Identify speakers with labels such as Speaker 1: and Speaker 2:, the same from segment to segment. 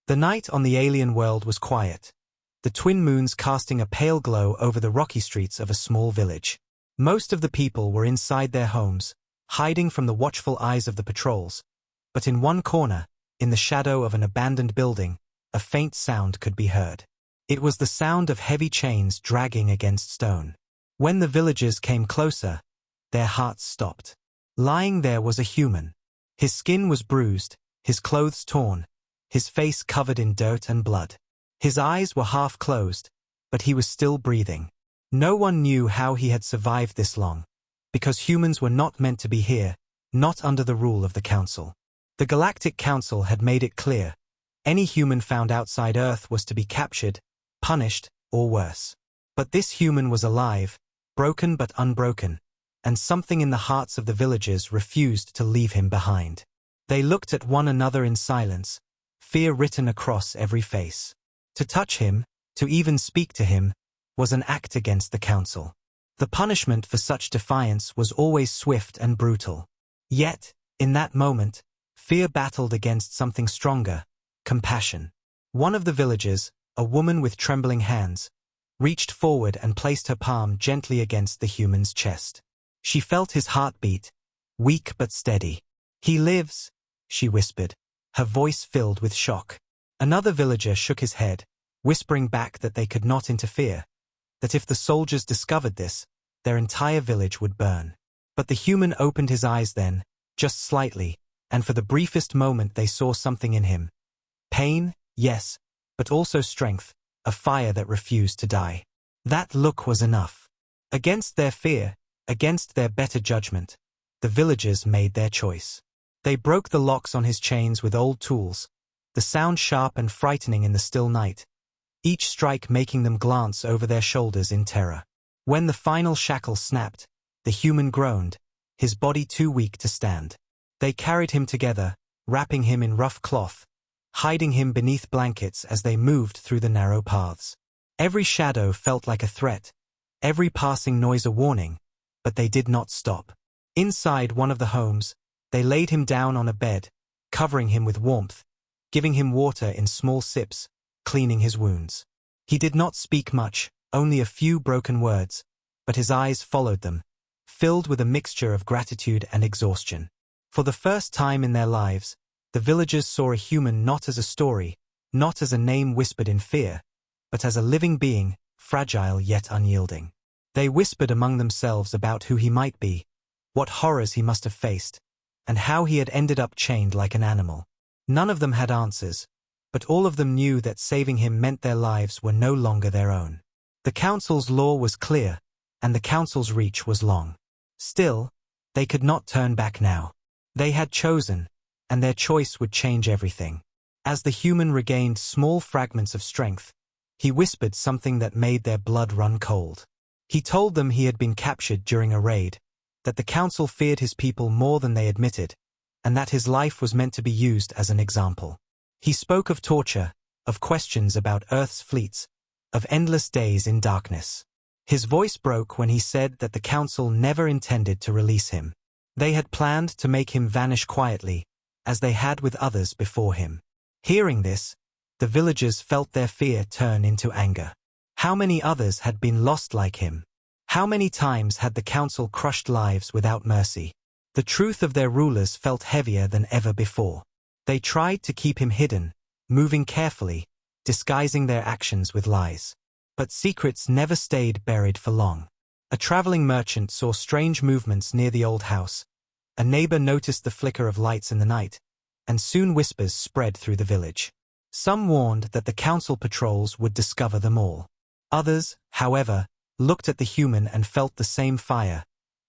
Speaker 1: The night on the alien world was quiet, the twin moons casting a pale glow over the rocky streets of a small village. Most of the people were inside their homes, hiding from the watchful eyes of the patrols, but in one corner, in the shadow of an abandoned building, a faint sound could be heard. It was the sound of heavy chains dragging against stone. When the villagers came closer, their hearts stopped. Lying there was a human. His skin was bruised, his clothes torn, his face covered in dirt and blood. His eyes were half closed, but he was still breathing. No one knew how he had survived this long, because humans were not meant to be here, not under the rule of the Council. The Galactic Council had made it clear, any human found outside Earth was to be captured, punished, or worse. But this human was alive, broken but unbroken, and something in the hearts of the villagers refused to leave him behind. They looked at one another in silence, fear written across every face. To touch him, to even speak to him, was an act against the Council. The punishment for such defiance was always swift and brutal. Yet, in that moment, fear battled against something stronger, compassion. One of the villagers, a woman with trembling hands, reached forward and placed her palm gently against the human's chest. She felt his heartbeat, weak but steady. "He lives," she whispered, her voice filled with shock. Another villager shook his head, whispering back that they could not interfere, that if the soldiers discovered this, their entire village would burn. But the human opened his eyes then, just slightly, and for the briefest moment they saw something in him. Pain, yes, but also strength, a fire that refused to die. That look was enough. Against their fear, against their better judgment, the villagers made their choice. They broke the locks on his chains with old tools, the sound sharp and frightening in the still night, each strike making them glance over their shoulders in terror. When the final shackle snapped, the human groaned, his body too weak to stand. They carried him together, wrapping him in rough cloth, hiding him beneath blankets as they moved through the narrow paths. Every shadow felt like a threat, every passing noise a warning, but they did not stop. Inside one of the homes, they laid him down on a bed, covering him with warmth, giving him water in small sips, cleaning his wounds. He did not speak much, only a few broken words, but his eyes followed them, filled with a mixture of gratitude and exhaustion. For the first time in their lives, the villagers saw a human not as a story, not as a name whispered in fear, but as a living being, fragile yet unyielding. They whispered among themselves about who he might be, what horrors he must have faced, and how he had ended up chained like an animal. None of them had answers, but all of them knew that saving him meant their lives were no longer their own. The Council's law was clear, and the Council's reach was long. Still, they could not turn back now. They had chosen, and their choice would change everything. As the human regained small fragments of strength, he whispered something that made their blood run cold. He told them he had been captured during a raid, that the Council feared his people more than they admitted, and that his life was meant to be used as an example. He spoke of torture, of questions about Earth's fleets, of endless days in darkness. His voice broke when he said that the Council never intended to release him. They had planned to make him vanish quietly, as they had with others before him. Hearing this, the villagers felt their fear turn into anger. How many others had been lost like him? How many times had the Council crushed lives without mercy? The truth of their rulers felt heavier than ever before. They tried to keep him hidden, moving carefully, disguising their actions with lies. But secrets never stayed buried for long. A traveling merchant saw strange movements near the old house. A neighbor noticed the flicker of lights in the night, and soon whispers spread through the village. Some warned that the Council patrols would discover them all. Others, however, looked at the human and felt the same fire,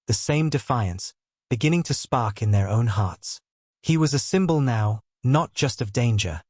Speaker 1: the same defiance, beginning to spark in their own hearts. He was a symbol now, not just of danger,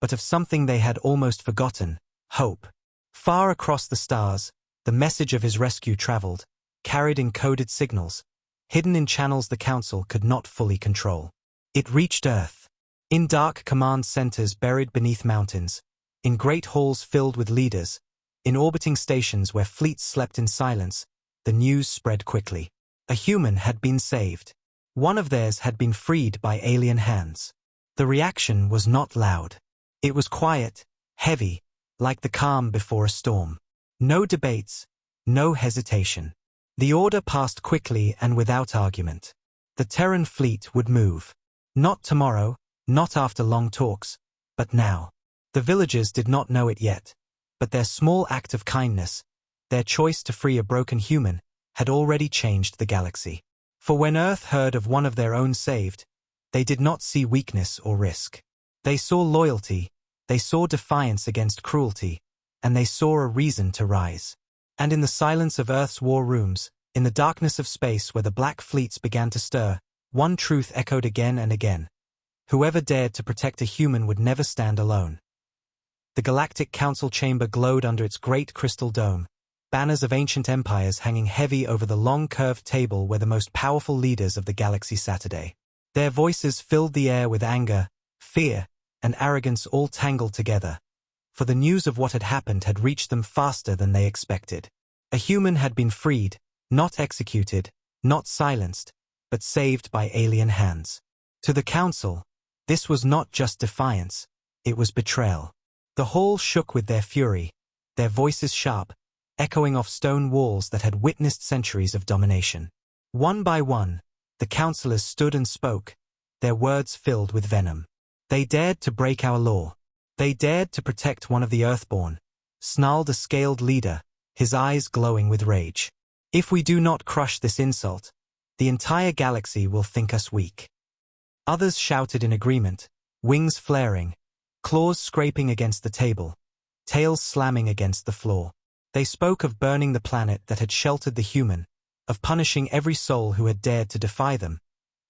Speaker 1: but of something they had almost forgotten, hope. Far across the stars, the message of his rescue traveled, carried in coded signals, hidden in channels the Council could not fully control. It reached Earth. In dark command centers buried beneath mountains, in great halls filled with leaders, in orbiting stations where fleets slept in silence, the news spread quickly. A human had been saved. One of theirs had been freed by alien hands. The reaction was not loud. It was quiet, heavy, like the calm before a storm. No debates, no hesitation. The order passed quickly and without argument. The Terran fleet would move. Not tomorrow, not after long talks, but now. The villagers did not know it yet, but their small act of kindness, their choice to free a broken human, had already changed the galaxy. For when Earth heard of one of their own saved, they did not see weakness or risk. They saw loyalty, they saw defiance against cruelty, and they saw a reason to rise. And in the silence of Earth's war rooms, in the darkness of space where the black fleets began to stir, one truth echoed again and again. Whoever dared to protect a human would never stand alone. The Galactic Council chamber glowed under its great crystal dome, banners of ancient empires hanging heavy over the long curved table where the most powerful leaders of the galaxy sat today. Their voices filled the air with anger, fear, and arrogance all tangled together, for the news of what had happened had reached them faster than they expected. A human had been freed, not executed, not silenced, but saved by alien hands. To the council, this was not just defiance, it was betrayal. The hall shook with their fury, their voices sharp, echoing off stone walls that had witnessed centuries of domination. One by one, the councillors stood and spoke, their words filled with venom. They dared to break our law. They dared to protect one of the Earthborn, snarled a scaled leader, his eyes glowing with rage. If we do not crush this insult, the entire galaxy will think us weak. Others shouted in agreement, wings flaring, claws scraping against the table, tails slamming against the floor. They spoke of burning the planet that had sheltered the human, of punishing every soul who had dared to defy them,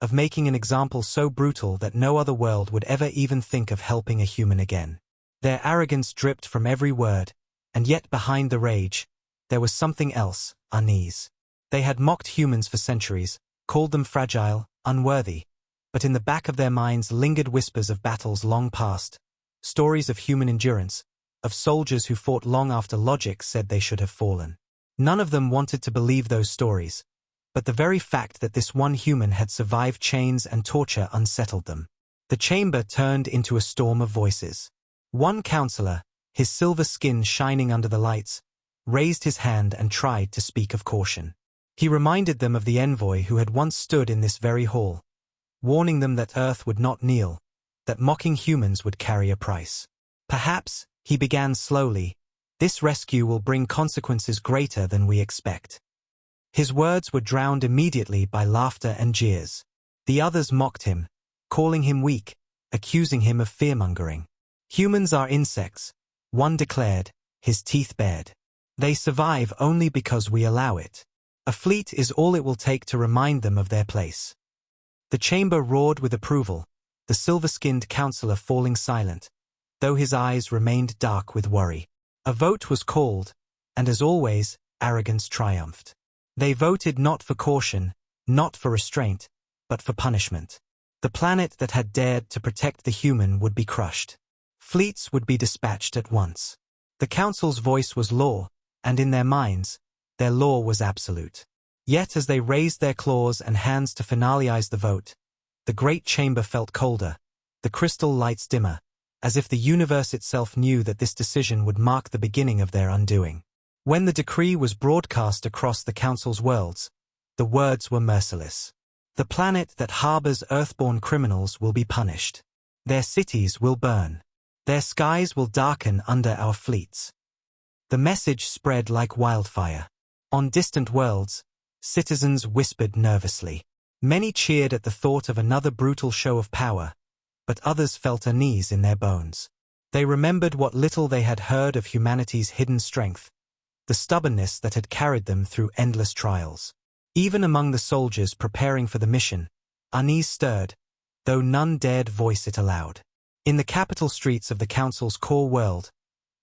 Speaker 1: of making an example so brutal that no other world would ever even think of helping a human again. Their arrogance dripped from every word, and yet behind the rage, there was something else, unease. They had mocked humans for centuries, called them fragile, unworthy, but in the back of their minds lingered whispers of battles long past, stories of human endurance, of soldiers who fought long after logic said they should have fallen. None of them wanted to believe those stories, but the very fact that this one human had survived chains and torture unsettled them. The chamber turned into a storm of voices. One counselor, his silver skin shining under the lights, raised his hand and tried to speak of caution. He reminded them of the envoy who had once stood in this very hall, warning them that Earth would not kneel, that mocking humans would carry a price. Perhaps, he began slowly, this rescue will bring consequences greater than we expect. His words were drowned immediately by laughter and jeers. The others mocked him, calling him weak, accusing him of fearmongering. Humans are insects, one declared, his teeth bared. They survive only because we allow it. A fleet is all it will take to remind them of their place. The chamber roared with approval, the silver-skinned counselor falling silent, though his eyes remained dark with worry. A vote was called, and as always, arrogance triumphed. They voted not for caution, not for restraint, but for punishment. The planet that had dared to protect the human would be crushed. Fleets would be dispatched at once. The council's voice was law, and in their minds, their law was absolute. Yet as they raised their claws and hands to finalize the vote, the great chamber felt colder, the crystal lights dimmer, as if the universe itself knew that this decision would mark the beginning of their undoing. When the decree was broadcast across the council's worlds, the words were merciless. The planet that harbors Earthborn criminals will be punished. Their cities will burn. Their skies will darken under our fleets. The message spread like wildfire. On distant worlds, citizens whispered nervously. Many cheered at the thought of another brutal show of power, but others felt unease in their bones. They remembered what little they had heard of humanity's hidden strength, the stubbornness that had carried them through endless trials. Even among the soldiers preparing for the mission, unease stirred, though none dared voice it aloud. In the capital streets of the Council's core world,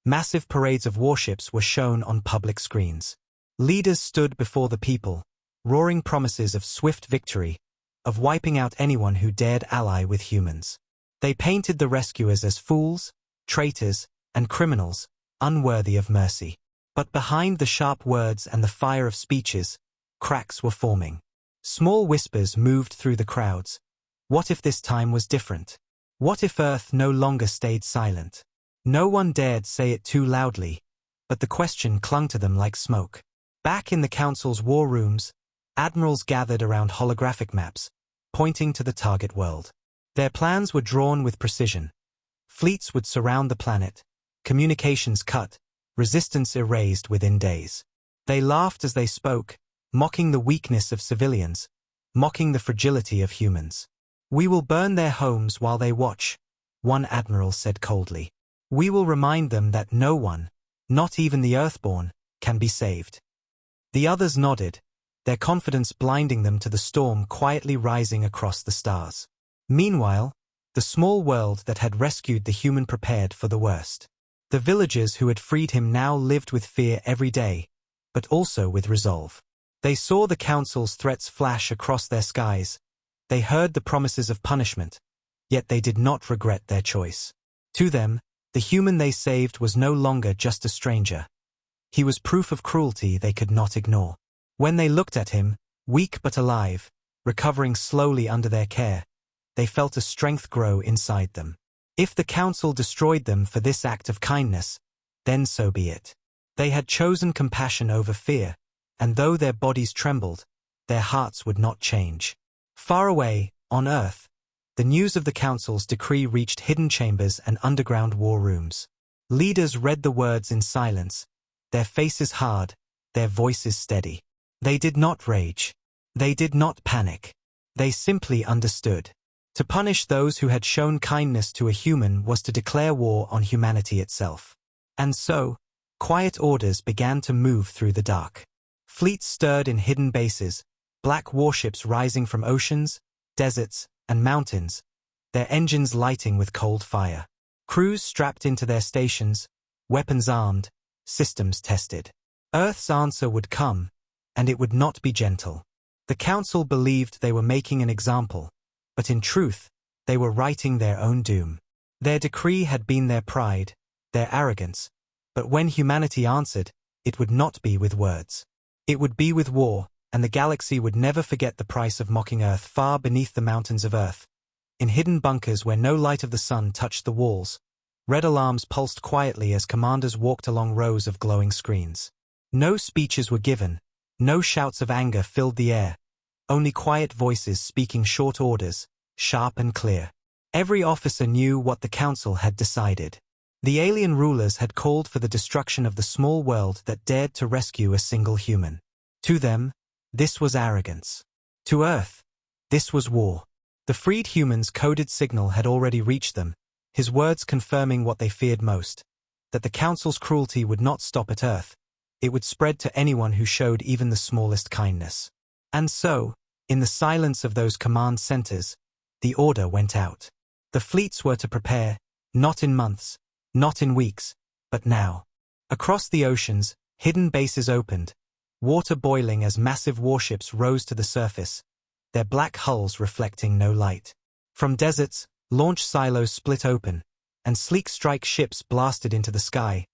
Speaker 1: massive parades of warships were shown on public screens. Leaders stood before the people, roaring promises of swift victory, of wiping out anyone who dared ally with humans. They painted the rescuers as fools, traitors, and criminals, unworthy of mercy. But behind the sharp words and the fire of speeches, cracks were forming. Small whispers moved through the crowds. What if this time was different? What if Earth no longer stayed silent? No one dared say it too loudly, but the question clung to them like smoke. Back in the Council's war rooms, admirals gathered around holographic maps, pointing to the target world. Their plans were drawn with precision. Fleets would surround the planet, communications cut, resistance erased within days. They laughed as they spoke, mocking the weakness of civilians, mocking the fragility of humans. "We will burn their homes while they watch," one admiral said coldly. "We will remind them that no one, not even the Earthborn, can be saved." The others nodded, their confidence blinding them to the storm quietly rising across the stars. Meanwhile, the small world that had rescued the human prepared for the worst. The villagers who had freed him now lived with fear every day, but also with resolve. They saw the Council's threats flash across their skies. They heard the promises of punishment, yet they did not regret their choice. To them, the human they saved was no longer just a stranger. He was proof of cruelty they could not ignore. When they looked at him, weak but alive, recovering slowly under their care, they felt a strength grow inside them. If the Council destroyed them for this act of kindness, then so be it. They had chosen compassion over fear, and though their bodies trembled, their hearts would not change. Far away, on Earth, the news of the Council's decree reached hidden chambers and underground war rooms. Leaders read the words in silence, their faces hard, their voices steady. They did not rage. They did not panic. They simply understood. To punish those who had shown kindness to a human was to declare war on humanity itself. And so, quiet orders began to move through the dark. Fleets stirred in hidden bases, black warships rising from oceans, deserts, and mountains, their engines lighting with cold fire. Crews strapped into their stations, weapons armed, systems tested. Earth's answer would come, and it would not be gentle. The Council believed they were making an example, but in truth, they were writing their own doom. Their decree had been their pride, their arrogance, but when humanity answered, it would not be with words. It would be with war, and the galaxy would never forget the price of mocking Earth far beneath the mountains of Earth. In hidden bunkers where no light of the sun touched the walls, red alarms pulsed quietly as commanders walked along rows of glowing screens. No speeches were given, no shouts of anger filled the air, only quiet voices speaking short orders, sharp and clear. Every officer knew what the Council had decided. The alien rulers had called for the destruction of the small world that dared to rescue a single human. To them, this was arrogance. To Earth, this was war. The freed human's coded signal had already reached them, his words confirming what they feared most, that the Council's cruelty would not stop at Earth. It would spread to anyone who showed even the smallest kindness. And so, in the silence of those command centers, the order went out. The fleets were to prepare, not in months, not in weeks, but now. Across the oceans, hidden bases opened, water boiling as massive warships rose to the surface, their black hulls reflecting no light. From deserts, launch silos split open, and sleek strike ships blasted into the sky,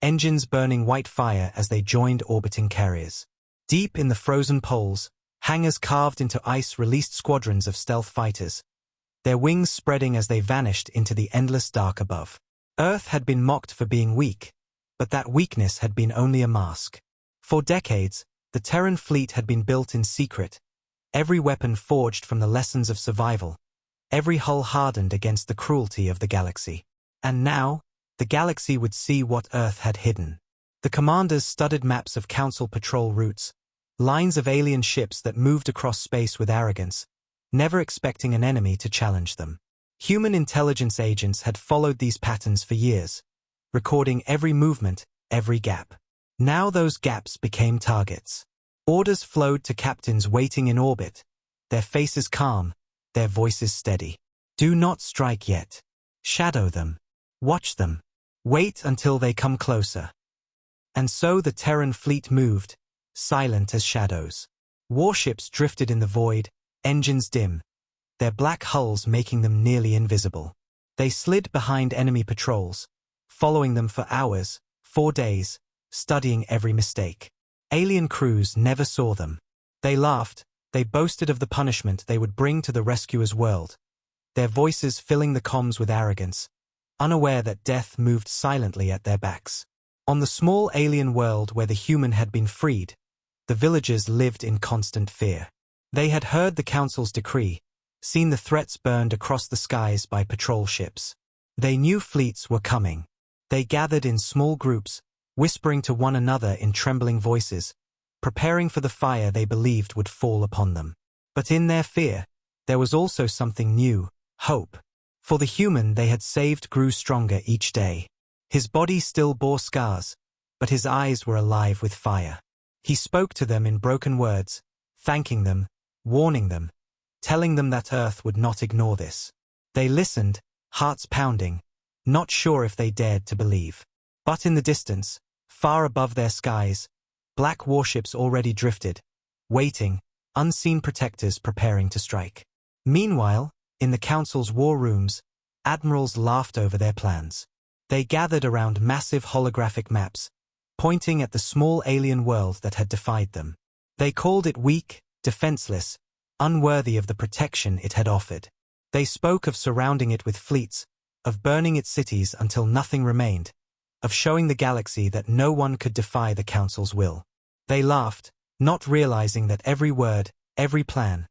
Speaker 1: engines burning white fire as they joined orbiting carriers. Deep in the frozen poles, hangars carved into ice released squadrons of stealth fighters, their wings spreading as they vanished into the endless dark above. Earth had been mocked for being weak, but that weakness had been only a mask. For decades, the Terran fleet had been built in secret, every weapon forged from the lessons of survival, every hull hardened against the cruelty of the galaxy. And now, the galaxy would see what Earth had hidden. The commanders studied maps of Council patrol routes, lines of alien ships that moved across space with arrogance, never expecting an enemy to challenge them. Human intelligence agents had followed these patterns for years, recording every movement, every gap. Now those gaps became targets. Orders flowed to captains waiting in orbit, their faces calm, their voices steady. Do not strike yet. Shadow them. Watch them. Wait until they come closer. And so the Terran fleet moved, silent as shadows. Warships drifted in the void, engines dim, their black hulls making them nearly invisible. They slid behind enemy patrols, following them for hours, 4 days, studying every mistake. Alien crews never saw them. They laughed, they boasted of the punishment they would bring to the rescuer's world. their voices filling the comms with arrogance, unaware that death moved silently at their backs. On the small alien world where the human had been freed, the villagers lived in constant fear. They had heard the council's decree, seen the threats burned across the skies by patrol ships. They knew fleets were coming. They gathered in small groups, whispering to one another in trembling voices, preparing for the fire they believed would fall upon them. But in their fear, there was also something new, hope. For the human they had saved grew stronger each day. His body still bore scars, but his eyes were alive with fire. He spoke to them in broken words, thanking them, warning them, telling them that Earth would not ignore this. They listened, hearts pounding, not sure if they dared to believe. But in the distance, far above their skies, black warships already drifted, waiting, unseen protectors preparing to strike. Meanwhile, in the council's war rooms, admirals laughed over their plans. They gathered around massive holographic maps, pointing at the small alien world that had defied them. They called it weak, defenseless, unworthy of the protection it had offered. They spoke of surrounding it with fleets, of burning its cities until nothing remained, of showing the galaxy that no one could defy the council's will. They laughed, not realizing that every word, every plan,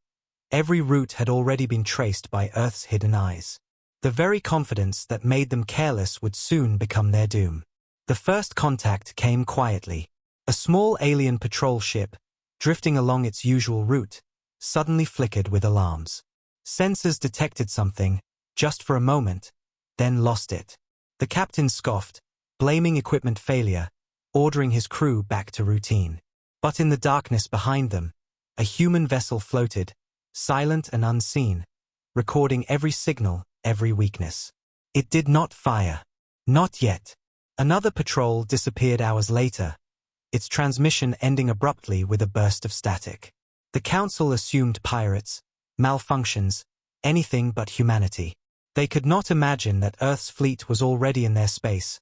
Speaker 1: every route had already been traced by Earth's hidden eyes. The very confidence that made them careless would soon become their doom. The first contact came quietly. A small alien patrol ship, drifting along its usual route, suddenly flickered with alarms. Sensors detected something, just for a moment, then lost it. The captain scoffed, blaming equipment failure, ordering his crew back to routine. But in the darkness behind them, a human vessel floated, silent and unseen, recording every signal, every weakness. It did not fire. Not yet. Another patrol disappeared hours later, its transmission ending abruptly with a burst of static. The council assumed pirates, malfunctions, anything but humanity. They could not imagine that Earth's fleet was already in their space,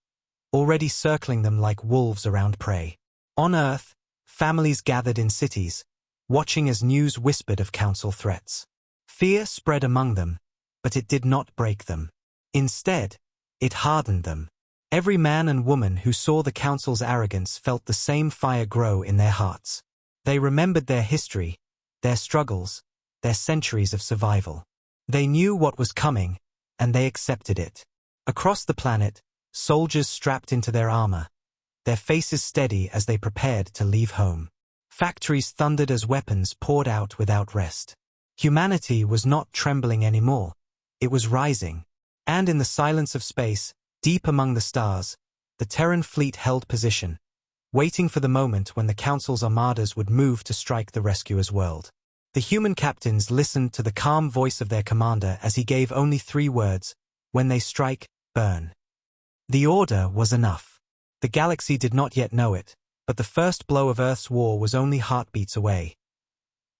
Speaker 1: already circling them like wolves around prey. On Earth, families gathered in cities, watching as news whispered of council threats. Fear spread among them, but it did not break them. Instead, it hardened them. Every man and woman who saw the council's arrogance felt the same fire grow in their hearts. They remembered their history, their struggles, their centuries of survival. They knew what was coming, and they accepted it. Across the planet, soldiers strapped into their armor, their faces steady as they prepared to leave home. Factories thundered as weapons poured out without rest. Humanity was not trembling anymore. It was rising. And in the silence of space, deep among the stars, the Terran fleet held position, waiting for the moment when the Council's armadas would move to strike the rescuer's world. The human captains listened to the calm voice of their commander as he gave only 3 words: when they strike, burn. The order was enough. The galaxy did not yet know it, but the first blow of Earth's war was only heartbeats away.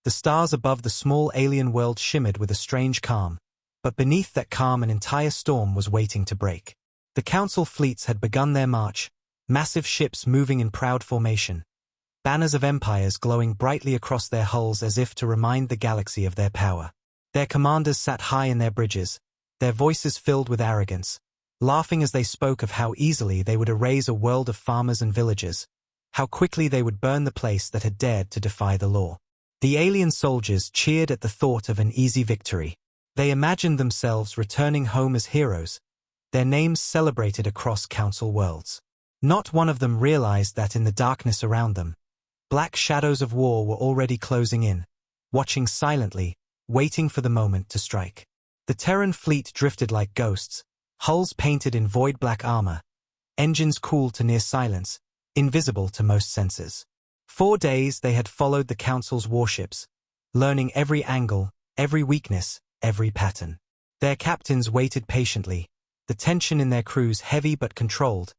Speaker 1: The stars above the small alien world shimmered with a strange calm, but beneath that calm an entire storm was waiting to break. The Council fleets had begun their march, massive ships moving in proud formation, banners of empires glowing brightly across their hulls as if to remind the galaxy of their power. Their commanders sat high in their bridges, their voices filled with arrogance, laughing as they spoke of how easily they would erase a world of farmers and villagers, how quickly they would burn the place that had dared to defy the law. The alien soldiers cheered at the thought of an easy victory. They imagined themselves returning home as heroes, their names celebrated across Council worlds. Not one of them realized that in the darkness around them, black shadows of war were already closing in, watching silently, waiting for the moment to strike. The Terran fleet drifted like ghosts, hulls painted in void black armor, engines cooled to near silence, invisible to most senses. 4 days they had followed the Council's warships, learning every angle, every weakness, every pattern. Their captains waited patiently, the tension in their crews heavy but controlled,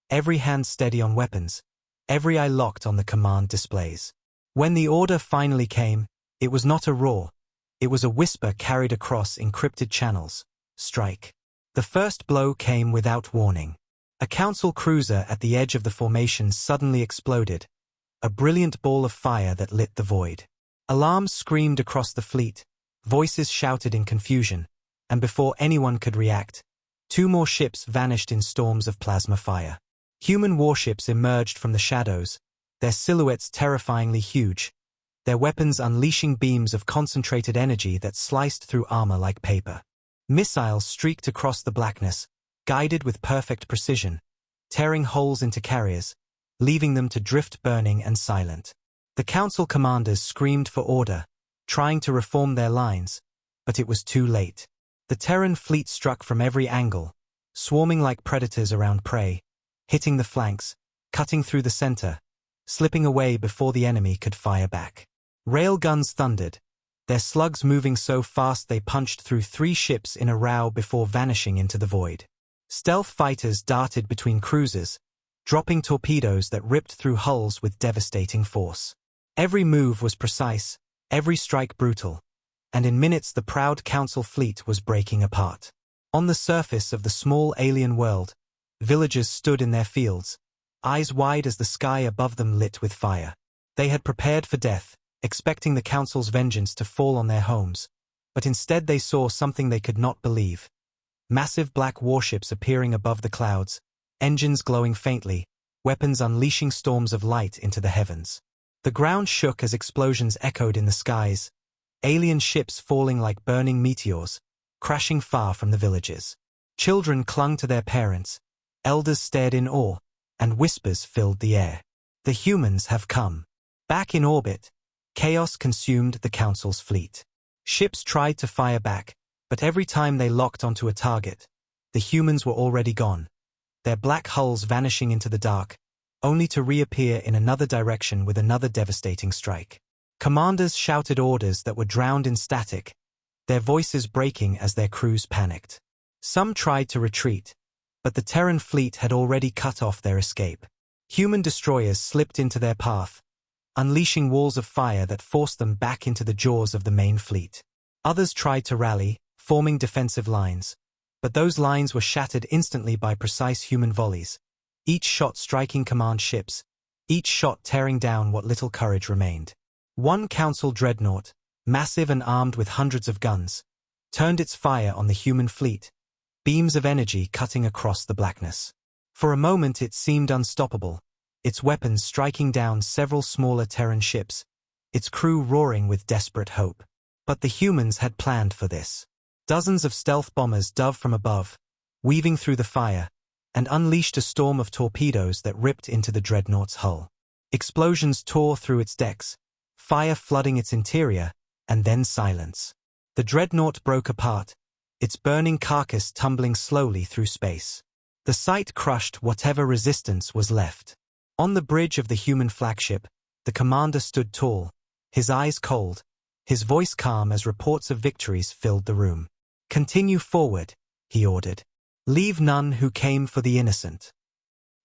Speaker 1: every hand steady on weapons, every eye locked on the command displays. When the order finally came, it was not a roar, it was a whisper carried across encrypted channels: strike. The first blow came without warning. A Council cruiser at the edge of the formation suddenly exploded, a brilliant ball of fire that lit the void. Alarms screamed across the fleet, voices shouted in confusion, and before anyone could react, 2 more ships vanished in storms of plasma fire. Human warships emerged from the shadows, their silhouettes terrifyingly huge, their weapons unleashing beams of concentrated energy that sliced through armor like paper. Missiles streaked across the blackness, guided with perfect precision, tearing holes into carriers, leaving them to drift burning and silent. The Council commanders screamed for order, trying to reform their lines, but it was too late. The Terran fleet struck from every angle, swarming like predators around prey, hitting the flanks, cutting through the center, slipping away before the enemy could fire back. Railguns thundered, their slugs moving so fast they punched through 3 ships in a row before vanishing into the void. Stealth fighters darted between cruisers, dropping torpedoes that ripped through hulls with devastating force. Every move was precise, every strike brutal, and in minutes the proud Council fleet was breaking apart. On the surface of the small alien world, villagers stood in their fields, eyes wide as the sky above them lit with fire. They had prepared for death, expecting the Council's vengeance to fall on their homes, but instead they saw something they could not believe. Massive black warships appearing above the clouds, engines glowing faintly, weapons unleashing storms of light into the heavens. The ground shook as explosions echoed in the skies, alien ships falling like burning meteors, crashing far from the villages. Children clung to their parents, elders stared in awe, and whispers filled the air. The humans have come. Back in orbit, chaos consumed the Council's fleet. Ships tried to fire back, but every time they locked onto a target, the humans were already gone, their black hulls vanishing into the dark, only to reappear in another direction with another devastating strike. Commanders shouted orders that were drowned in static, their voices breaking as their crews panicked. Some tried to retreat, but the Terran fleet had already cut off their escape. Human destroyers slipped into their path, unleashing walls of fire that forced them back into the jaws of the main fleet. Others tried to rally, forming defensive lines, but those lines were shattered instantly by precise human volleys, each shot striking command ships, each shot tearing down what little courage remained. One Council dreadnought, massive and armed with hundreds of guns, turned its fire on the human fleet, beams of energy cutting across the blackness. For a moment it seemed unstoppable, its weapons striking down several smaller Terran ships, its crew roaring with desperate hope. But the humans had planned for this. Dozens of stealth bombers dove from above, weaving through the fire, and unleashed a storm of torpedoes that ripped into the dreadnought's hull. Explosions tore through its decks, fire flooding its interior, and then silence. The dreadnought broke apart, its burning carcass tumbling slowly through space. The sight crushed whatever resistance was left. On the bridge of the human flagship, the commander stood tall, his eyes cold, his voice calm as reports of victories filled the room. "Continue forward," he ordered. "Leave none who came for the innocent."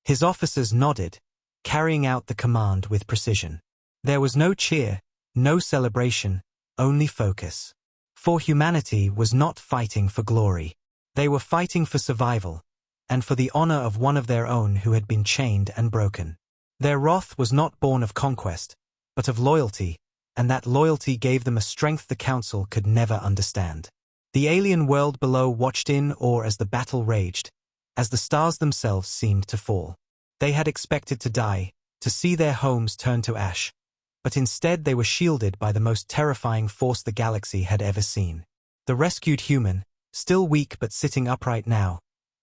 Speaker 1: His officers nodded, carrying out the command with precision. There was no cheer, no celebration, only focus. For humanity was not fighting for glory. They were fighting for survival, and for the honor of one of their own who had been chained and broken. Their wrath was not born of conquest, but of loyalty, and that loyalty gave them a strength the Council could never understand. The alien world below watched in awe as the battle raged, as the stars themselves seemed to fall. They had expected to die, to see their homes turn to ash, but instead they were shielded by the most terrifying force the galaxy had ever seen. The rescued human, still weak but sitting upright now,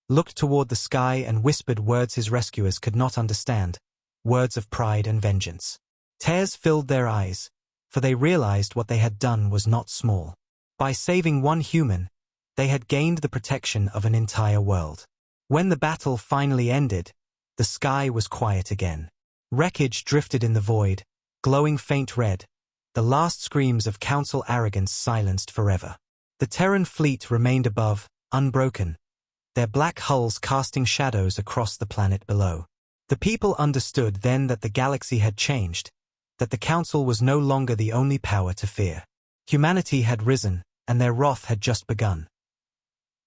Speaker 1: looked toward the sky and whispered words his rescuers could not understand, words of pride and vengeance. Tears filled their eyes, for they realized what they had done was not small. By saving one human, they had gained the protection of an entire world. When the battle finally ended, the sky was quiet again. Wreckage drifted in the void, glowing faint red, the last screams of Council arrogance silenced forever. The Terran fleet remained above, unbroken, their black hulls casting shadows across the planet below. The people understood then that the galaxy had changed, that the Council was no longer the only power to fear. Humanity had risen, and their wrath had just begun.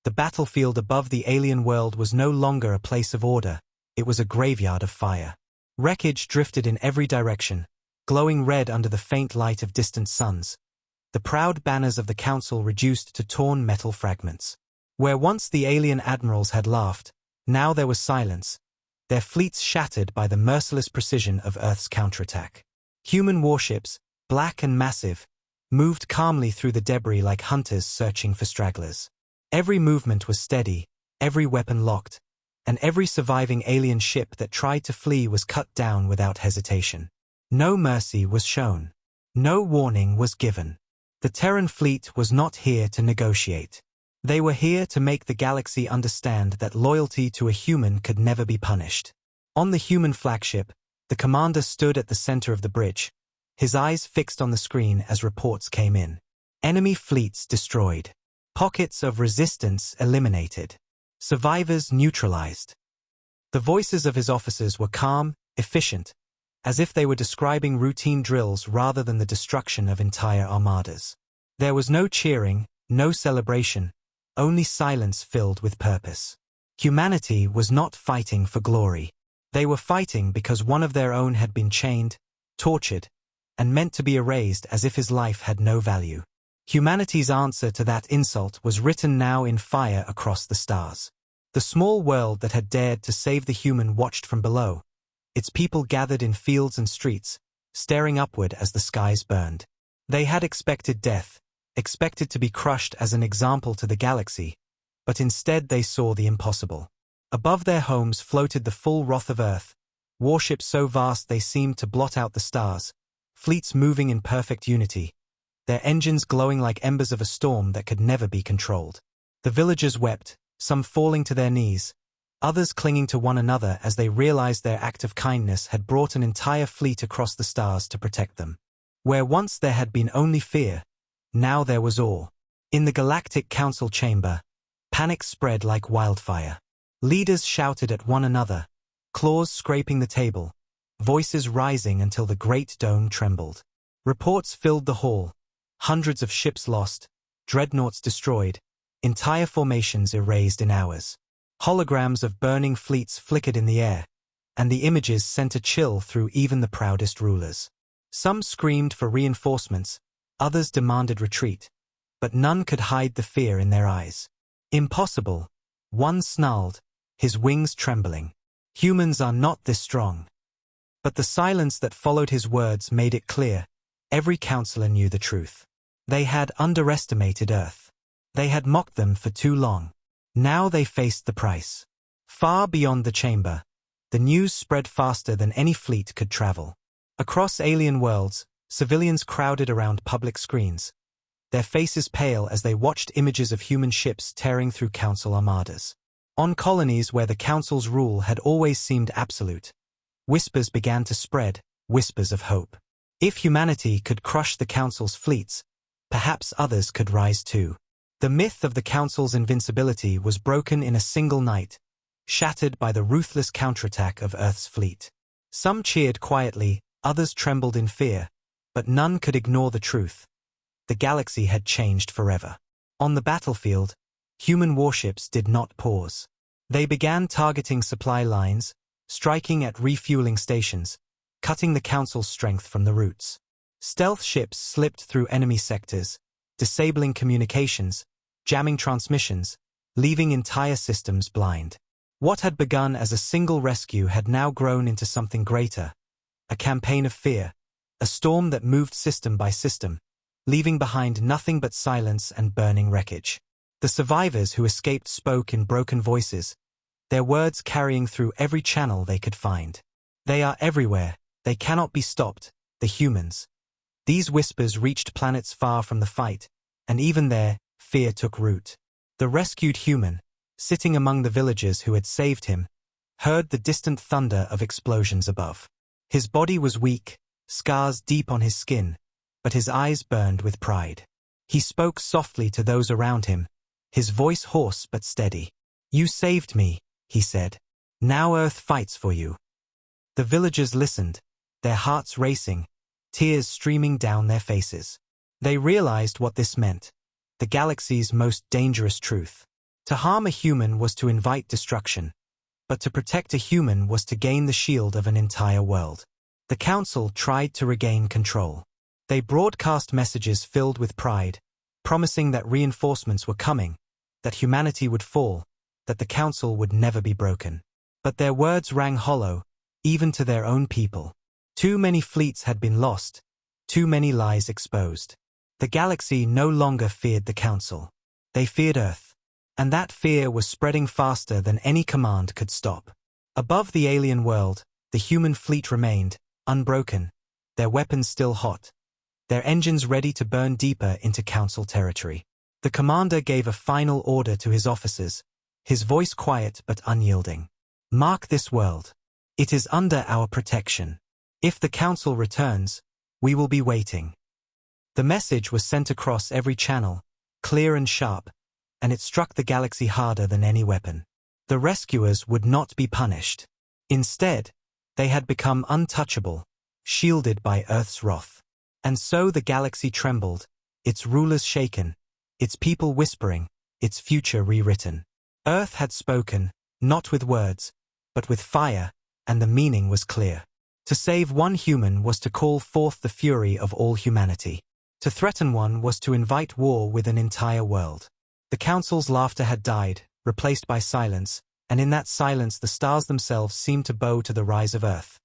Speaker 1: The battlefield above the alien world was no longer a place of order, it was a graveyard of fire. Wreckage drifted in every direction, glowing red under the faint light of distant suns, the proud banners of the council reduced to torn metal fragments. Where once the alien admirals had laughed, now there was silence, their fleets shattered by the merciless precision of Earth's counterattack. Human warships, black and massive, moved calmly through the debris like hunters searching for stragglers. Every movement was steady, every weapon locked, and every surviving alien ship that tried to flee was cut down without hesitation. No mercy was shown. No warning was given. The Terran fleet was not here to negotiate. They were here to make the galaxy understand that loyalty to a human could never be punished. On the human flagship, the commander stood at the center of the bridge, his eyes fixed on the screen as reports came in. Enemy fleets destroyed. Pockets of resistance eliminated. Survivors neutralized. The voices of his officers were calm, efficient, as if they were describing routine drills rather than the destruction of entire armadas. There was no cheering, no celebration, only silence filled with purpose. Humanity was not fighting for glory. They were fighting because one of their own had been chained, tortured, and meant to be erased as if his life had no value. Humanity's answer to that insult was written now in fire across the stars. The small world that had dared to save the human watched from below, its people gathered in fields and streets, staring upward as the skies burned. They had expected death, expected to be crushed as an example to the galaxy, but instead they saw the impossible. Above their homes floated the full wrath of Earth, warships so vast they seemed to blot out the stars, fleets moving in perfect unity, their engines glowing like embers of a storm that could never be controlled. The villagers wept, some falling to their knees, others clinging to one another as they realized their act of kindness had brought an entire fleet across the stars to protect them. Where once there had been only fear, now there was awe. In the Galactic Council chamber, panic spread like wildfire. Leaders shouted at one another, claws scraping the table, voices rising until the great dome trembled. Reports filled the hall, hundreds of ships lost, dreadnoughts destroyed, entire formations erased in hours. Holograms of burning fleets flickered in the air, and the images sent a chill through even the proudest rulers. Some screamed for reinforcements, others demanded retreat, but none could hide the fear in their eyes. Impossible, one snarled, his wings trembling. Humans are not this strong. But the silence that followed his words made it clear, every counselor knew the truth. They had underestimated Earth. They had mocked them for too long. Now they faced the price. Far beyond the chamber, the news spread faster than any fleet could travel. Across alien worlds, civilians crowded around public screens, their faces pale as they watched images of human ships tearing through council armadas. On colonies where the council's rule had always seemed absolute, whispers began to spread, whispers of hope. If humanity could crush the council's fleets, perhaps others could rise too. The myth of the council's invincibility was broken in a single night, shattered by the ruthless counterattack of Earth's fleet. Some cheered quietly, others trembled in fear, but none could ignore the truth. The galaxy had changed forever. On the battlefield, human warships did not pause. They began targeting supply lines, striking at refueling stations, cutting the council's strength from the roots. Stealth ships slipped through enemy sectors, disabling communications, jamming transmissions, leaving entire systems blind. What had begun as a single rescue had now grown into something greater, a campaign of fear, a storm that moved system by system, leaving behind nothing but silence and burning wreckage. The survivors who escaped spoke in broken voices, their words carrying through every channel they could find. They are everywhere, they cannot be stopped, the humans. These whispers reached planets far from the fight, and even there, fear took root. The rescued human, sitting among the villagers who had saved him, heard the distant thunder of explosions above. His body was weak, scars deep on his skin, but his eyes burned with pride. He spoke softly to those around him, his voice hoarse but steady. "You saved me," he said. "Now Earth fights for you." The villagers listened, their hearts racing, tears streaming down their faces. They realized what this meant, the galaxy's most dangerous truth. To harm a human was to invite destruction, but to protect a human was to gain the shield of an entire world. The council tried to regain control. They broadcast messages filled with pride, promising that reinforcements were coming, that humanity would fall, that the council would never be broken. But their words rang hollow, even to their own people. Too many fleets had been lost, too many lies exposed. The galaxy no longer feared the council. They feared Earth. And that fear was spreading faster than any command could stop. Above the alien world, the human fleet remained, unbroken, their weapons still hot, their engines ready to burn deeper into council territory. The commander gave a final order to his officers, his voice quiet but unyielding. Mark this world. It is under our protection. If the council returns, we will be waiting. The message was sent across every channel, clear and sharp, and it struck the galaxy harder than any weapon. The rescuers would not be punished. Instead, they had become untouchable, shielded by Earth's wrath. And so the galaxy trembled, its rulers shaken, its people whispering, its future rewritten. Earth had spoken, not with words, but with fire, and the meaning was clear. To save one human was to call forth the fury of all humanity. To threaten one was to invite war with an entire world. The council's laughter had died, replaced by silence, and in that silence the stars themselves seemed to bow to the rise of Earth.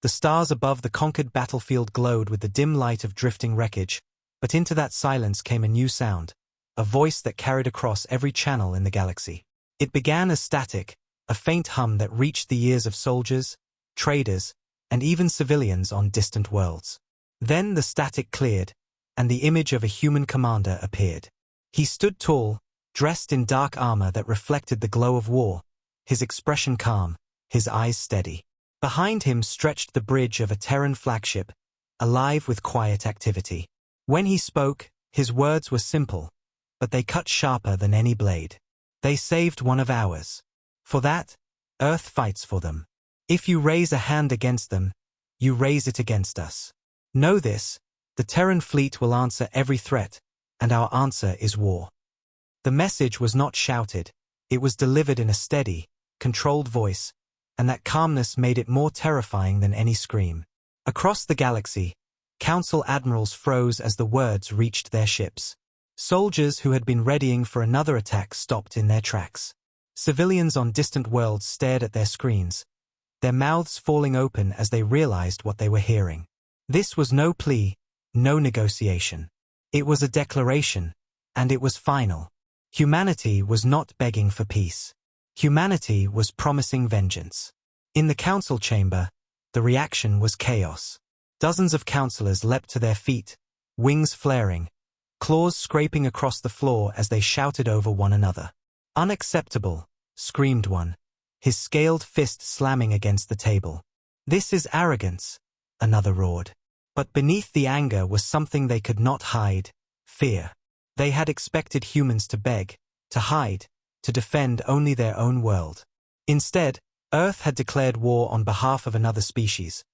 Speaker 1: The stars above the conquered battlefield glowed with the dim light of drifting wreckage, but into that silence came a new sound, a voice that carried across every channel in the galaxy. It began as static, a faint hum that reached the ears of soldiers, traders, and even civilians on distant worlds. Then the static cleared, and the image of a human commander appeared. He stood tall, dressed in dark armor that reflected the glow of war, his expression calm, his eyes steady. Behind him stretched the bridge of a Terran flagship, alive with quiet activity. When he spoke, his words were simple, but they cut sharper than any blade. They saved one of ours. For that, Earth fights for them. If you raise a hand against them, you raise it against us. Know this, the Terran fleet will answer every threat, and our answer is war. The message was not shouted, it was delivered in a steady, controlled voice, and that calmness made it more terrifying than any scream. Across the galaxy, council admirals froze as the words reached their ships. Soldiers who had been readying for another attack stopped in their tracks. Civilians on distant worlds stared at their screens, their mouths falling open as they realized what they were hearing. This was no plea, no negotiation. It was a declaration, and it was final. Humanity was not begging for peace. Humanity was promising vengeance. In the council chamber, the reaction was chaos. Dozens of councillors leapt to their feet, wings flaring, claws scraping across the floor as they shouted over one another. "Unacceptable," screamed one, his scaled fist slamming against the table. "This is arrogance," another roared. But beneath the anger was something they could not hide: fear. They had expected humans to beg, to hide, to defend only their own world. Instead, Earth had declared war on behalf of another species.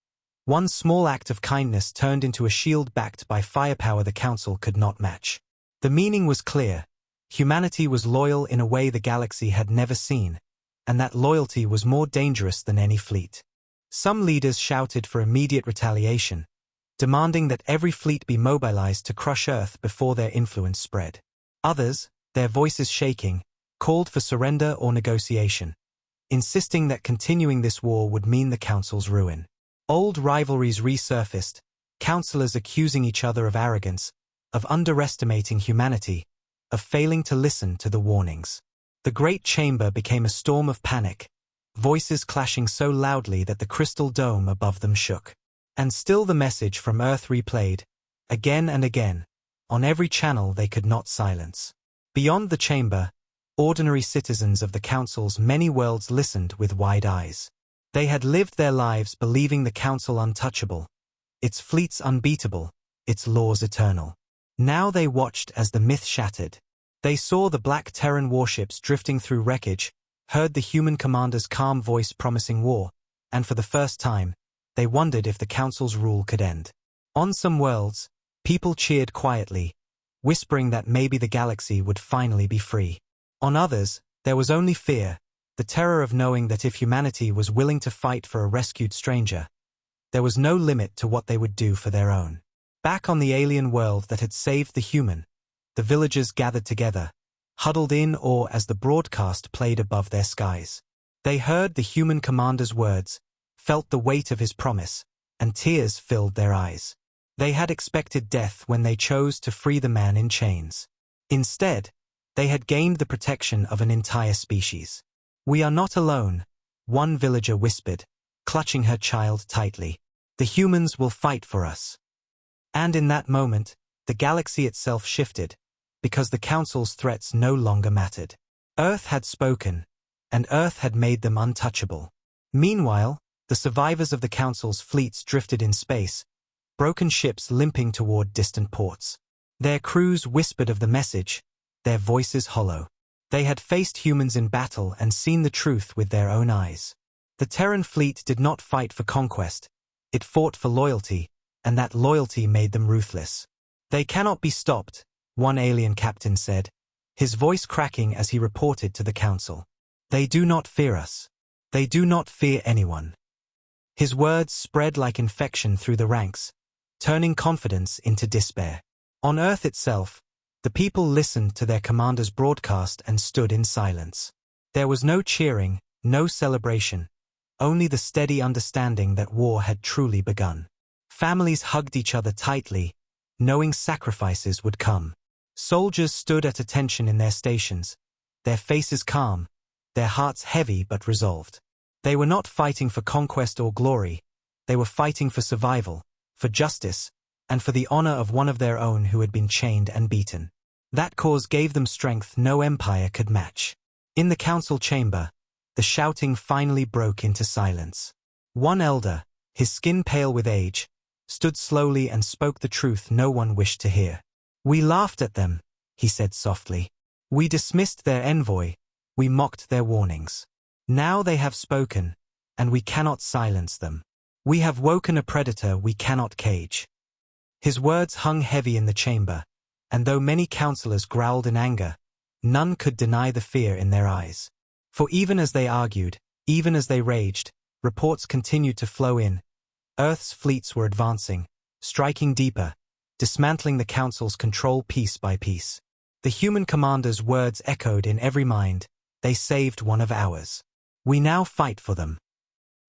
Speaker 1: One small act of kindness turned into a shield backed by firepower the Council could not match. The meaning was clear. Humanity was loyal in a way the galaxy had never seen, and that loyalty was more dangerous than any fleet. Some leaders shouted for immediate retaliation, demanding that every fleet be mobilized to crush Earth before their influence spread. Others, their voices shaking, called for surrender or negotiation, insisting that continuing this war would mean the Council's ruin. Old rivalries resurfaced, councillors accusing each other of arrogance, of underestimating humanity, of failing to listen to the warnings. The great chamber became a storm of panic, voices clashing so loudly that the crystal dome above them shook. And still the message from Earth replayed, again and again, on every channel they could not silence. Beyond the chamber, ordinary citizens of the Council's many worlds listened with wide eyes. They had lived their lives believing the Council untouchable, its fleets unbeatable, its laws eternal. Now they watched as the myth shattered. They saw the black Terran warships drifting through wreckage, heard the human commander's calm voice promising war, and for the first time, they wondered if the Council's rule could end. On some worlds, people cheered quietly, whispering that maybe the galaxy would finally be free. On others, there was only fear, the terror of knowing that if humanity was willing to fight for a rescued stranger, there was no limit to what they would do for their own. Back on the alien world that had saved the human, the villagers gathered together, huddled in awe as the broadcast played above their skies. They heard the human commander's words, felt the weight of his promise, and tears filled their eyes. They had expected death when they chose to free the man in chains. Instead, they had gained the protection of an entire species. "We are not alone," one villager whispered, clutching her child tightly. "The humans will fight for us." And in that moment, the galaxy itself shifted, because the Council's threats no longer mattered. Earth had spoken, and Earth had made them untouchable. Meanwhile, the survivors of the Council's fleets drifted in space, broken ships limping toward distant ports. Their crews whispered of the message, their voices hollow. They had faced humans in battle and seen the truth with their own eyes. The Terran fleet did not fight for conquest, it fought for loyalty, and that loyalty made them ruthless. "They cannot be stopped," one alien captain said, his voice cracking as he reported to the Council. "They do not fear us. They do not fear anyone." His words spread like infection through the ranks, turning confidence into despair. On Earth itself, the people listened to their commander's broadcast and stood in silence. There was no cheering, no celebration, only the steady understanding that war had truly begun. Families hugged each other tightly, knowing sacrifices would come. Soldiers stood at attention in their stations, their faces calm, their hearts heavy but resolved. They were not fighting for conquest or glory, they were fighting for survival, for justice, and for the honor of one of their own who had been chained and beaten. That cause gave them strength no empire could match. In the council chamber, the shouting finally broke into silence. One elder, his skin pale with age, stood slowly and spoke the truth no one wished to hear. "We laughed at them," he said softly. "We dismissed their envoy, we mocked their warnings. Now they have spoken, and we cannot silence them. We have woken a predator we cannot cage." His words hung heavy in the chamber, and though many councillors growled in anger, none could deny the fear in their eyes. For even as they argued, even as they raged, reports continued to flow in. Earth's fleets were advancing, striking deeper, dismantling the Council's control piece by piece. The human commander's words echoed in every mind, "They saved one of ours. We now fight for them."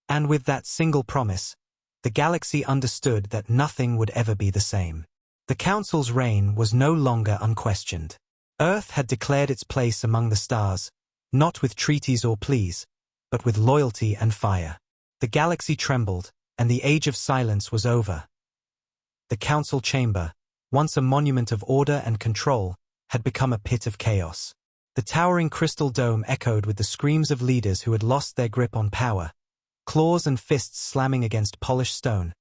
Speaker 1: And with that single promise, the galaxy understood that nothing would ever be the same. The Council's reign was no longer unquestioned. Earth had declared its place among the stars, not with treaties or pleas, but with loyalty and fire. The galaxy trembled, and the age of silence was over. The council chamber, once a monument of order and control, had become a pit of chaos. The towering crystal dome echoed with the screams of leaders who had lost their grip on power, claws and fists slamming against polished stone,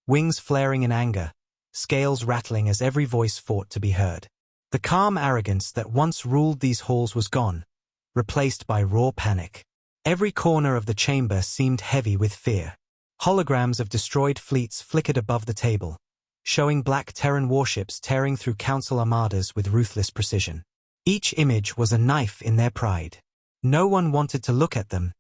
Speaker 1: wings flaring in anger, scales rattling as every voice fought to be heard. The calm arrogance that once ruled these halls was gone, replaced by raw panic. Every corner of the chamber seemed heavy with fear. Holograms of destroyed fleets flickered above the table, showing black Terran warships tearing through council armadas with ruthless precision. Each image was a knife in their pride. No one wanted to look at them,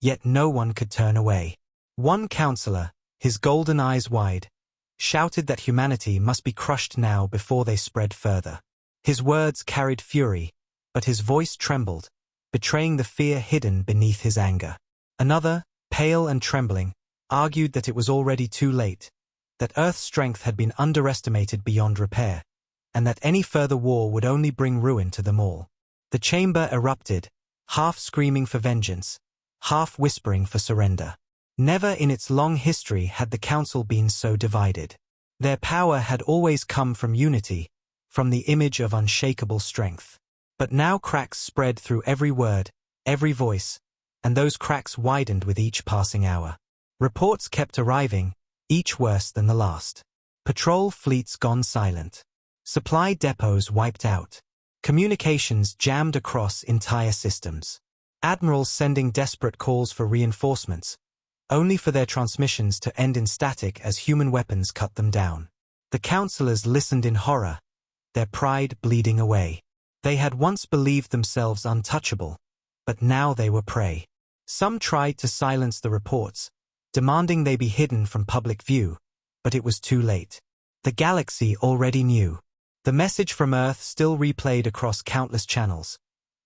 Speaker 1: yet no one could turn away. One councillor, his golden eyes wide, shouted that humanity must be crushed now before they spread further. His words carried fury, but his voice trembled, betraying the fear hidden beneath his anger. Another, pale and trembling, argued that it was already too late, that Earth's strength had been underestimated beyond repair, and that any further war would only bring ruin to them all. The chamber erupted, half screaming for vengeance, half whispering for surrender. Never in its long history had the council been so divided. Their power had always come from unity, from the image of unshakable strength. But now cracks spread through every word, every voice, and those cracks widened with each passing hour. Reports kept arriving, each worse than the last. Patrol fleets gone silent. Supply depots wiped out. Communications jammed across entire systems. Admirals sending desperate calls for reinforcements, only for their transmissions to end in static as human weapons cut them down. The councillors listened in horror, their pride bleeding away. They had once believed themselves untouchable, but now they were prey. Some tried to silence the reports, demanding they be hidden from public view, but it was too late. The galaxy already knew. The message from Earth still replayed across countless channels.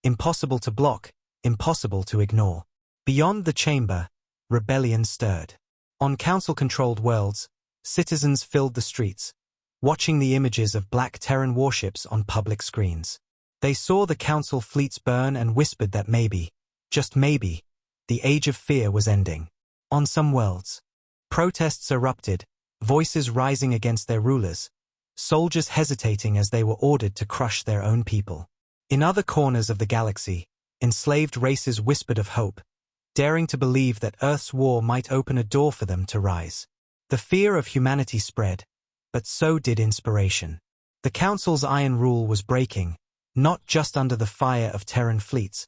Speaker 1: Impossible to block, impossible to ignore. Beyond the chamber, rebellion stirred. On council-controlled worlds, citizens filled the streets, watching the images of black Terran warships on public screens. They saw the council fleets burn and whispered that maybe, just maybe, the age of fear was ending. On some worlds, protests erupted, voices rising against their rulers, soldiers hesitating as they were ordered to crush their own people. In other corners of the galaxy, enslaved races whispered of hope, daring to believe that Earth's war might open a door for them to rise. The fear of humanity spread, but so did inspiration. The Council's iron rule was breaking, not just under the fire of Terran fleets,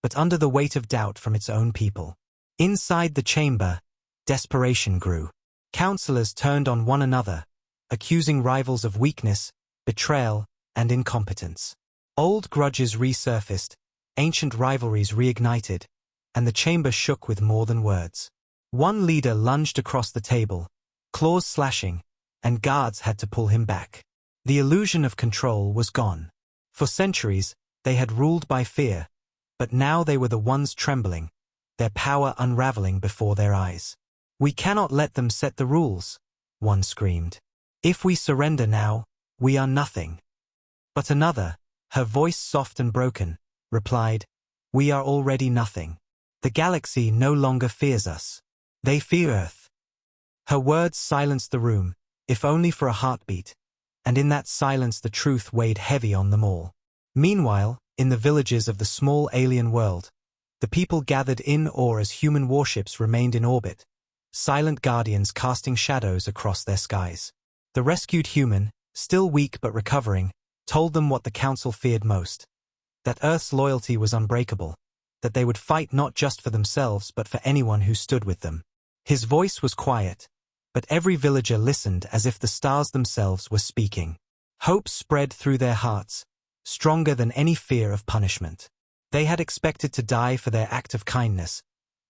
Speaker 1: but under the weight of doubt from its own people. Inside the chamber, desperation grew. Councillors turned on one another, accusing rivals of weakness, betrayal, and incompetence. Old grudges resurfaced, ancient rivalries reignited, and the chamber shook with more than words. One leader lunged across the table, claws slashing, and guards had to pull him back. The illusion of control was gone. For centuries, they had ruled by fear, but now they were the ones trembling, their power unraveling before their eyes. "We cannot let them set the rules," one screamed. "If we surrender now, we are nothing." But another, her voice soft and broken, replied, "We are already nothing. The galaxy no longer fears us. They fear Earth." Her words silenced the room, if only for a heartbeat, and in that silence the truth weighed heavy on them all. Meanwhile, in the villages of the small alien world, the people gathered in awe as human warships remained in orbit, silent guardians casting shadows across their skies. The rescued human, still weak but recovering, told them what the Council feared most: that Earth's loyalty was unbreakable, that they would fight not just for themselves but for anyone who stood with them. His voice was quiet, but every villager listened as if the stars themselves were speaking. Hope spread through their hearts, stronger than any fear of punishment. They had expected to die for their act of kindness,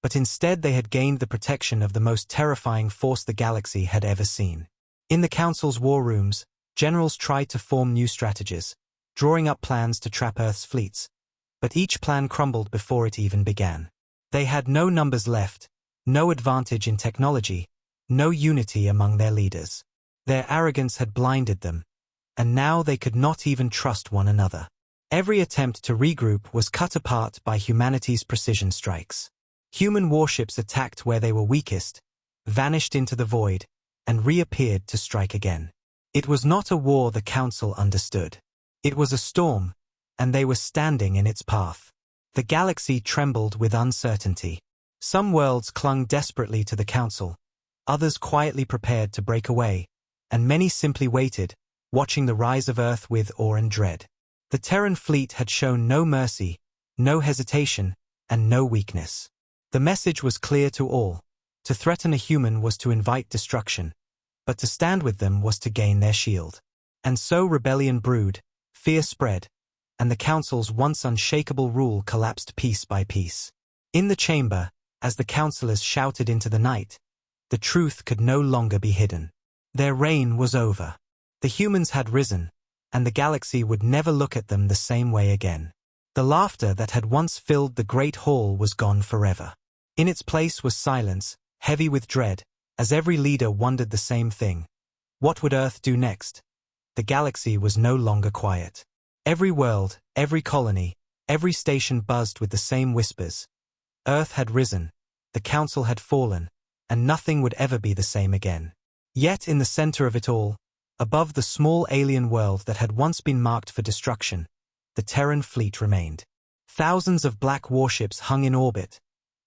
Speaker 1: but instead they had gained the protection of the most terrifying force the galaxy had ever seen. In the Council's war rooms, generals tried to form new strategies, drawing up plans to trap Earth's fleets, but each plan crumbled before it even began. They had no numbers left, no advantage in technology, no unity among their leaders. Their arrogance had blinded them, and now they could not even trust one another. Every attempt to regroup was cut apart by humanity's precision strikes. Human warships attacked where they were weakest, vanished into the void, and reappeared to strike again. It was not a war the Council understood. It was a storm, and they were standing in its path. The galaxy trembled with uncertainty. Some worlds clung desperately to the Council, others quietly prepared to break away, and many simply waited, watching the rise of Earth with awe and dread. The Terran fleet had shown no mercy, no hesitation, and no weakness. The message was clear to all: to threaten a human was to invite destruction, but to stand with them was to gain their shield. And so rebellion brewed, fear spread, and the Council's once unshakable rule collapsed piece by piece. In the chamber, as the councillors shouted into the night, the truth could no longer be hidden. Their reign was over. The humans had risen, and the galaxy would never look at them the same way again. The laughter that had once filled the great hall was gone forever. In its place was silence, heavy with dread, as every leader wondered the same thing. What would Earth do next? The galaxy was no longer quiet. Every world, every colony, every station buzzed with the same whispers. Earth had risen, the Council had fallen, and nothing would ever be the same again. Yet in the center of it all, above the small alien world that had once been marked for destruction, the Terran fleet remained. Thousands of black warships hung in orbit,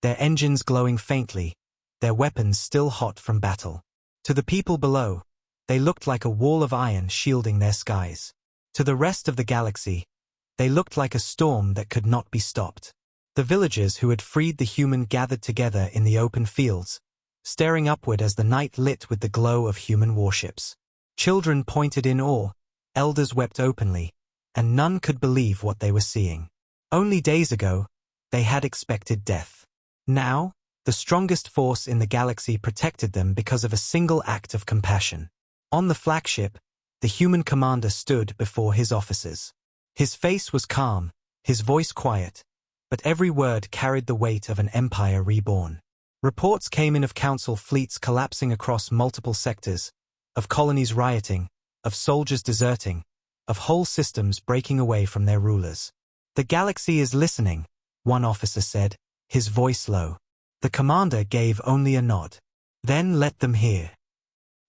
Speaker 1: their engines glowing faintly, their weapons still hot from battle. To the people below, they looked like a wall of iron shielding their skies. To the rest of the galaxy, they looked like a storm that could not be stopped. The villagers who had freed the human gathered together in the open fields, staring upward as the night lit with the glow of human warships. Children pointed in awe, elders wept openly, and none could believe what they were seeing. Only days ago, they had expected death. Now, the strongest force in the galaxy protected them because of a single act of compassion. On the flagship, the human commander stood before his officers. His face was calm, his voice quiet, but every word carried the weight of an empire reborn. Reports came in of council fleets collapsing across multiple sectors, of colonies rioting, of soldiers deserting, of whole systems breaking away from their rulers. "The galaxy is listening," one officer said, his voice low. The commander gave only a nod. "Then let them hear."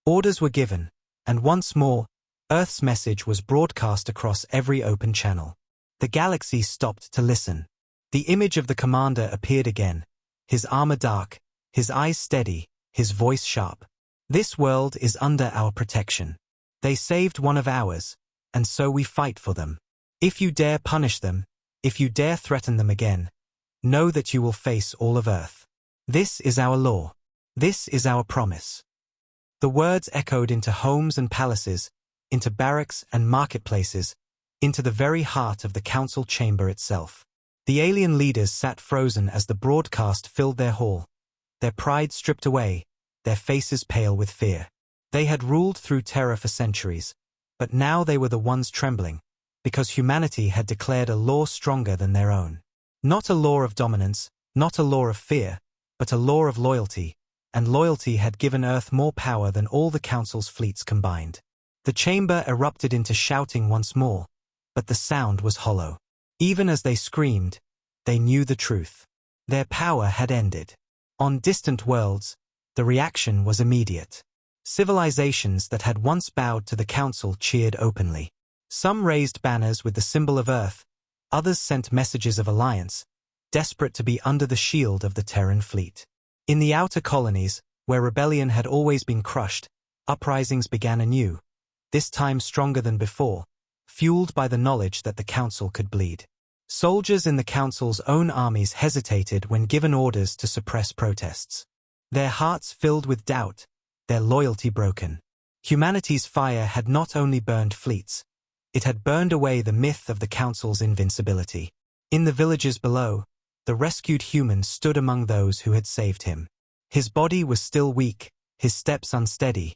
Speaker 1: Orders were given, and once more, Earth's message was broadcast across every open channel. The galaxy stopped to listen. The image of the commander appeared again, his armor dark, his eyes steady, his voice sharp. "This world is under our protection. They saved one of ours, and so we fight for them. If you dare punish them, if you dare threaten them again, know that you will face all of Earth. This is our law. This is our promise." The words echoed into homes and palaces, into barracks and marketplaces, into the very heart of the council chamber itself. The alien leaders sat frozen as the broadcast filled their hall, their pride stripped away, their faces pale with fear. They had ruled through terror for centuries, but now they were the ones trembling, because humanity had declared a law stronger than their own. Not a law of dominance, not a law of fear, but a law of loyalty, and loyalty had given Earth more power than all the Council's fleets combined. The chamber erupted into shouting once more, but the sound was hollow. Even as they screamed, they knew the truth. Their power had ended. On distant worlds, the reaction was immediate. Civilizations that had once bowed to the Council cheered openly. Some raised banners with the symbol of Earth, others sent messages of alliance, desperate to be under the shield of the Terran fleet. In the outer colonies, where rebellion had always been crushed, uprisings began anew, this time stronger than before, fueled by the knowledge that the Council could bleed. Soldiers in the Council's own armies hesitated when given orders to suppress protests. Their hearts filled with doubt, their loyalty broken. Humanity's fire had not only burned fleets, it had burned away the myth of the Council's invincibility. In the villages below, the rescued human stood among those who had saved him. His body was still weak, his steps unsteady,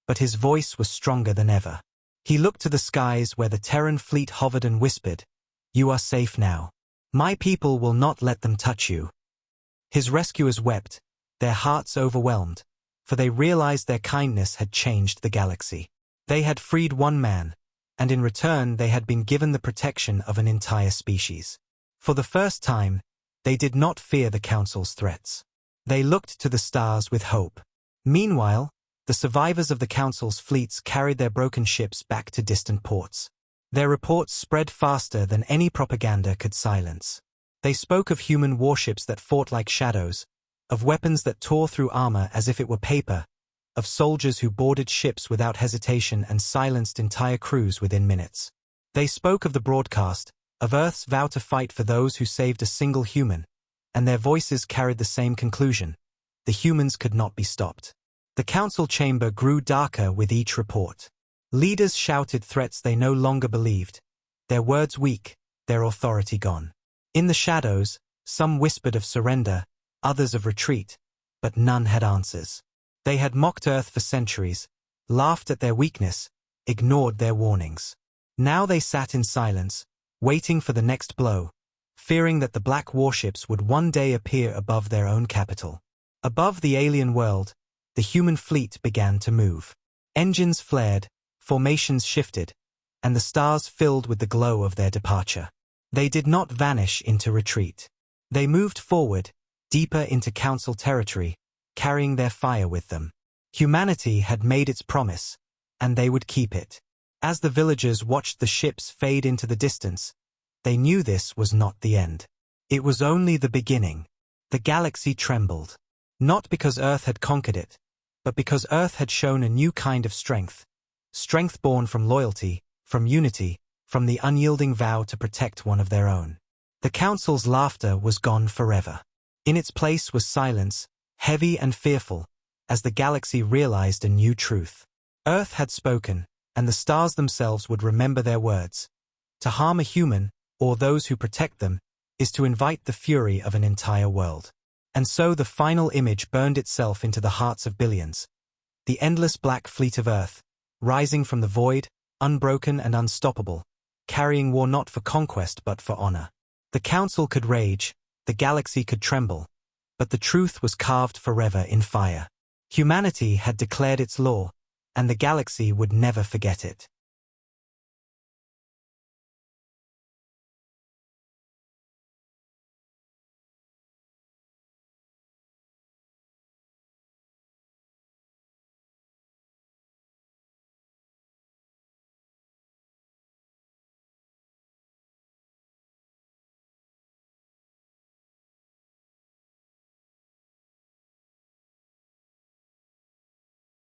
Speaker 1: but his voice was stronger than ever. He looked to the skies where the Terran fleet hovered and whispered, "You are safe now. My people will not let them touch you." His rescuers wept, their hearts overwhelmed, for they realized their kindness had changed the galaxy. They had freed one man, and in return they had been given the protection of an entire species. For the first time, they did not fear the Council's threats. They looked to the stars with hope. Meanwhile, the survivors of the Council's fleets carried their broken ships back to distant ports. Their reports spread faster than any propaganda could silence. They spoke of human warships that fought like shadows, of weapons that tore through armor as if it were paper, of soldiers who boarded ships without hesitation and silenced entire crews within minutes. They spoke of the broadcast, of Earth's vow to fight for those who saved a single human, and their voices carried the same conclusion: the humans could not be stopped. The Council chamber grew darker with each report. Leaders shouted threats they no longer believed, their words weak, their authority gone. In the shadows, some whispered of surrender, others of retreat, but none had answers. They had mocked Earth for centuries, laughed at their weakness, ignored their warnings. Now they sat in silence, waiting for the next blow, fearing that the black warships would one day appear above their own capital. Above the alien world, the human fleet began to move. Engines flared, formations shifted, and the stars filled with the glow of their departure. They did not vanish into retreat. They moved forward, deeper into Council territory, carrying their fire with them. Humanity had made its promise, and they would keep it. As the villagers watched the ships fade into the distance, they knew this was not the end. It was only the beginning. The galaxy trembled. Not because Earth had conquered it, but because Earth had shown a new kind of strength. Strength born from loyalty, from unity, from the unyielding vow to protect one of their own. The Council's laughter was gone forever. In its place was silence, heavy and fearful, as the galaxy realized a new truth. Earth had spoken, and the stars themselves would remember their words. To harm a human, or those who protect them, is to invite the fury of an entire world. And so the final image burned itself into the hearts of billions. The endless black fleet of Earth, rising from the void, unbroken and unstoppable, carrying war not for conquest but for honor. The council could rage, the galaxy could tremble, but the truth was carved forever in fire. Humanity had declared its law, and the galaxy would never forget it.